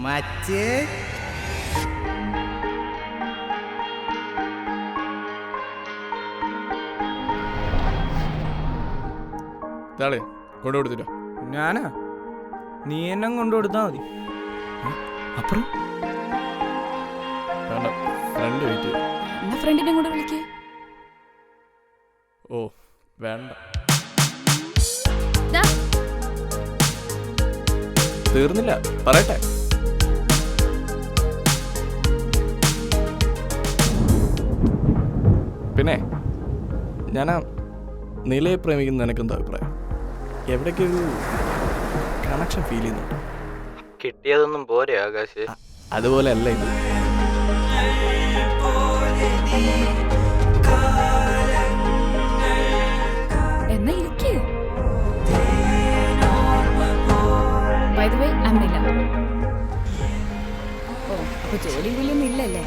മച്ചേ കൊണ്ടുകൊടുത്തിട്ടോ. ഞാനാ? നീ എന്നെ കൊണ്ടുകൊടുത്താ മതി. അപ്പുറം വേണ്ട, ഫ്രണ്ട് വെയിറ്റ് ചെയ്യും. എന്നാ ഫ്രണ്ടിനെ കൂടെ വിളിക്കേ. ഓ വേണ്ട, തീർന്നില്ല, പറയട്ടെ. പിന്നെ ഞാനാ നിലയെ പ്രേമിക്കുന്ന നിനക്കെന്താ അഭിപ്രായം? എവിടേക്കൊരു കണക്ഷൻ ഫീൽ ചെയ്യുന്നുണ്ട്. കിട്ടിയതൊന്നും പോരെ ആകാശ്. അതുപോലെ അല്ല ഇത്. എന്നാ ഇരിക്കേ. By the way, I'm Nila. ഓ, അപ്പൊ ജോലി കൂലിയൊന്നും ഇല്ലല്ലേ?